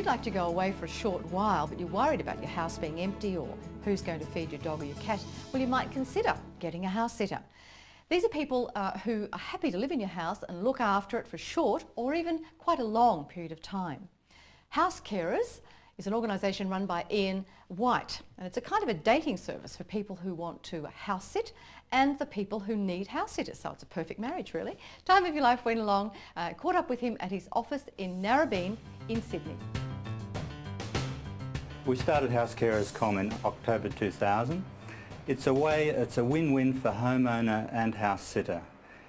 like to go away for a short while, but you're worried about your house being empty or who's going to feed your dog or your cat, well, you might consider getting a house sitter. These are people who are happy to live in your house and look after it for a short or even quite a long period of time. House Carers is an organisation run by Ian White, and it's a kind of a dating service for people who want to house sit and the people who need house sitters, so it's a perfect marriage really. Time of Your Life went along, caught up with him at his office in Narrabeen in Sydney. We started House Carers.com in October 2000. It's a win-win for homeowner and house sitter.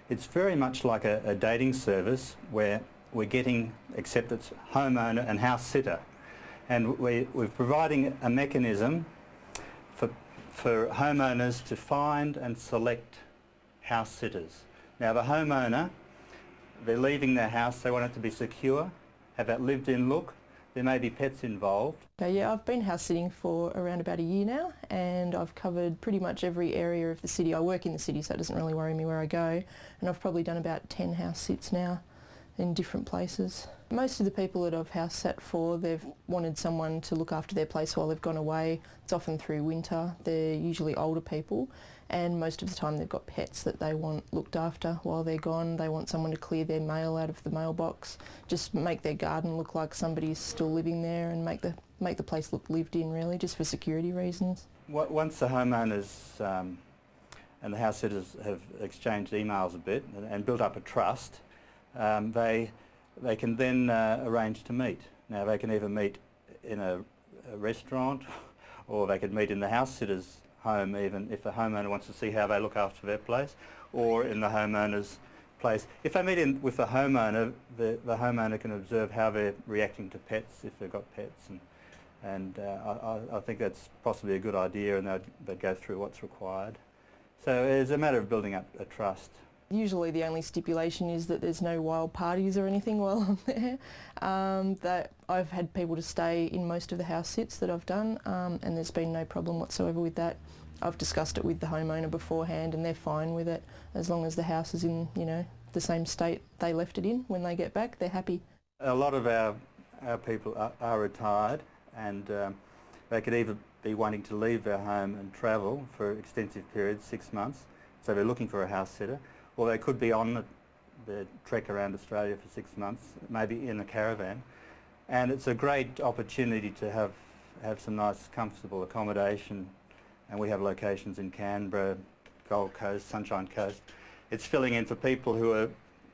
It's very much like a dating service where we're getting acceptance homeowner and house sitter. And we're providing a mechanism for homeowners to find and select house sitters. Now the homeowner, they're leaving their house, they want it to be secure, have that lived-in look. There may be pets involved. Yeah, I've been house sitting for around about a year now, and I've covered pretty much every area of the city. I work in the city, so it doesn't really worry me where I go, and I've probably done about 10 house sits now in different places. Most of the people that I've house sat for, they've wanted someone to look after their place while they've gone away. It's often through winter. They're usually older people, and most of the time they've got pets that they want looked after while they're gone. They want someone to clear their mail out of the mailbox, just make their garden look like somebody's still living there, and make the place look lived in really, just for security reasons. Once the homeowners and the house sitters have exchanged emails a bit and built up a trust, they can then arrange to meet. Now they can either meet in a restaurant or they could meet in the house sitter's home, even if the homeowner wants to see how they look after their place, or in the homeowner's place. If they meet with the homeowner, the homeowner can observe how they're reacting to pets, if they've got pets, and I think that's possibly a good idea, and they'd go through what's required. So it's a matter of building up a trust. Usually the only stipulation is that there's no wild parties or anything while I'm there. That I've had people to stay in most of the house sits that I've done, and there's been no problem whatsoever with that. I've discussed it with the homeowner beforehand and they're fine with it, as long as the house is in, you know, the same state they left it in when they get back. They're happy. A lot of our people are retired, and they could either be wanting to leave their home and travel for extensive periods, 6 months, so they're looking for a house sitter, or they could be on the trek around Australia for 6 months, maybe in a caravan. And it's a great opportunity to have some nice, comfortable accommodation. And we have locations in Canberra, Gold Coast, Sunshine Coast. It's filling in for people who are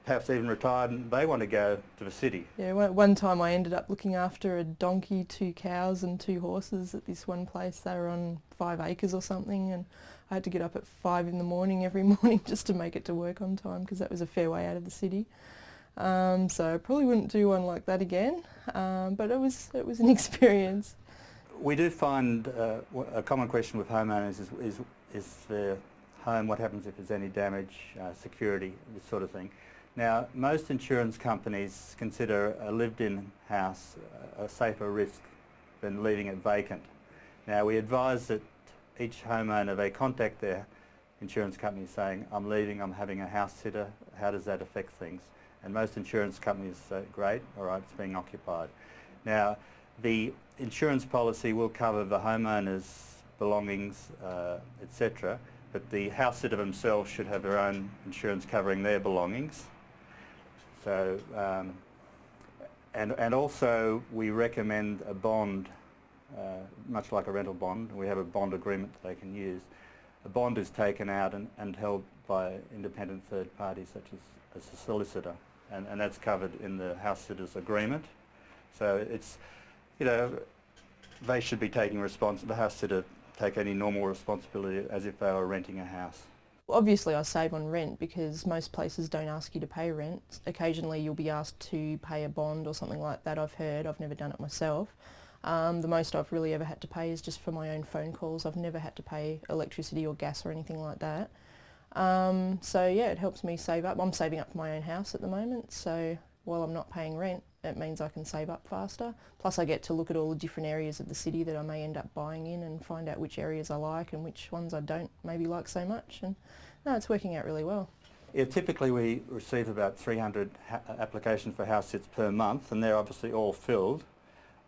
perhaps even retired and they want to go to the city. Yeah, one time I ended up looking after a donkey, 2 cows and 2 horses at this one place. They were on 5 acres or something, and I had to get up at 5 in the morning every morning just to make it to work on time, because that was a fair way out of the city. So I probably wouldn't do one like that again, but it was an experience. We do find a common question with homeowners is their home, what happens if there's any damage, security, this sort of thing. Now, most insurance companies consider a lived-in house a safer risk than leaving it vacant. Now, we advise that each homeowner, they contact their insurance company saying, I'm leaving, I'm having a house sitter, how does that affect things? And most insurance companies say, great, all right, it's being occupied. Now, the insurance policy will cover the homeowner's belongings, etc., but the house sitter themselves should have their own insurance covering their belongings. So, and also we recommend a bond, much like a rental bond. We have a bond agreement that they can use. A bond is taken out and held by independent third parties such as a solicitor, and that's covered in the house sitter's agreement. So it's, you know, they should be taking the house sitter take any normal responsibility as if they were renting a house. Obviously I save on rent because most places don't ask you to pay rent. Occasionally you'll be asked to pay a bond or something like that, I've heard. I've never done it myself. The most I've really ever had to pay is just for my own phone calls. I've never had to pay electricity or gas or anything like that. So yeah, it helps me save up. I'm saving up for my own house at the moment, so while I'm not paying rent, it means I can save up faster. Plus I get to look at all the different areas of the city that I may end up buying in and find out which areas I like and which ones I don't maybe like so much. And no, it's working out really well. Yeah, typically we receive about 300 applications for house sits per month, and they're obviously all filled.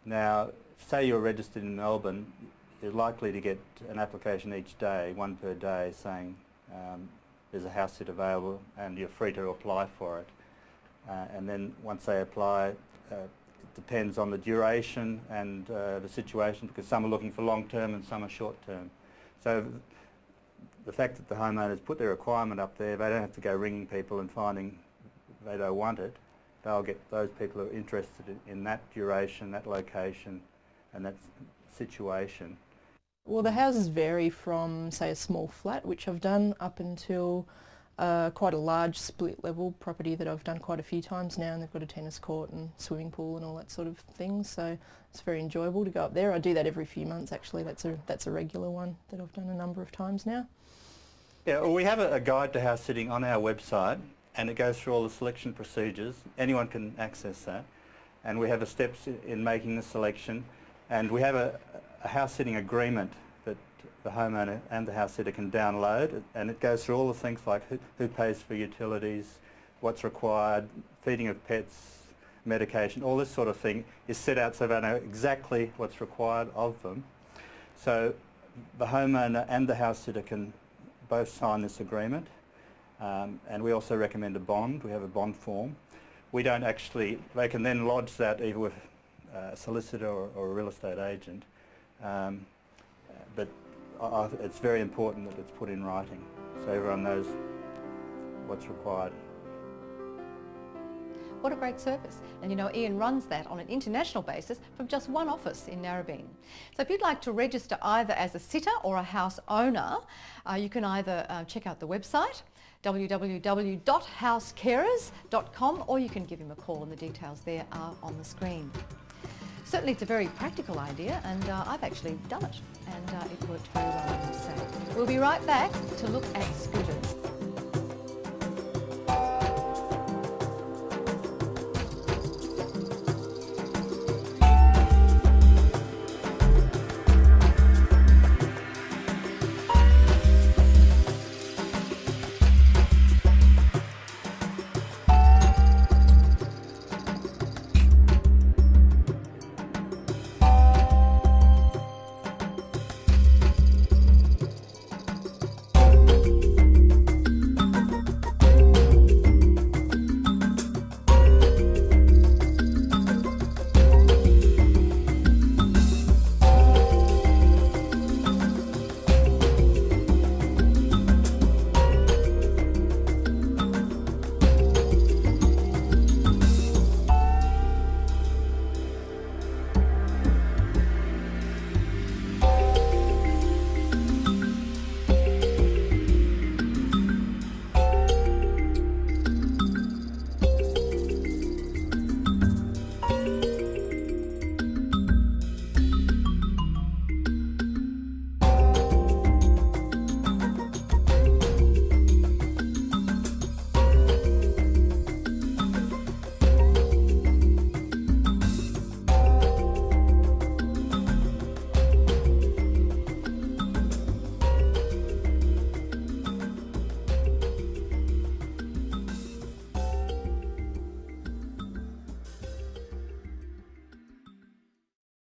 Now, say you're registered in Melbourne, you're likely to get an application each day, one per day, saying there's a house sit available and you're free to apply for it. And then once they apply, it depends on the duration and the situation, because some are looking for long term and some are short term. So the fact that the homeowners put their requirement up there, they don't have to go ringing people and finding they don't want it. They'll get those people who are interested in that duration, that location and that situation. Well, the houses vary from, say, a small flat, which I've done, up until quite a large split level property that I've done quite a few times now, and they've got a tennis court and swimming pool and all that sort of thing, so it's very enjoyable to go up there. I do that every few months actually. That's a regular one that I've done a number of times now. Yeah, well, we have a guide to house sitting on our website, and it goes through all the selection procedures. Anyone can access that, and we have the steps in making the selection, and we have a house sitting agreement that the homeowner and the house sitter can download, and it goes through all the things like who pays for utilities, what's required, feeding of pets, medication, all this sort of thing is set out so they know exactly what's required of them. So the homeowner and the house sitter can both sign this agreement, and we also recommend a bond. We have a bond form. We don't actually, they can then lodge that either with a solicitor or a real estate agent, but it's very important that it's put in writing so everyone knows what's required. What a great service. And you know, Ian runs that on an international basis from just one office in Narrabeen. So if you'd like to register either as a sitter or a house owner, you can either check out the website www.housecarers.com, or you can give him a call, and the details there are on the screen. Certainly it's a very practical idea, and I've actually done it, and it worked very well, I must say. We'll be right back to look at scooters.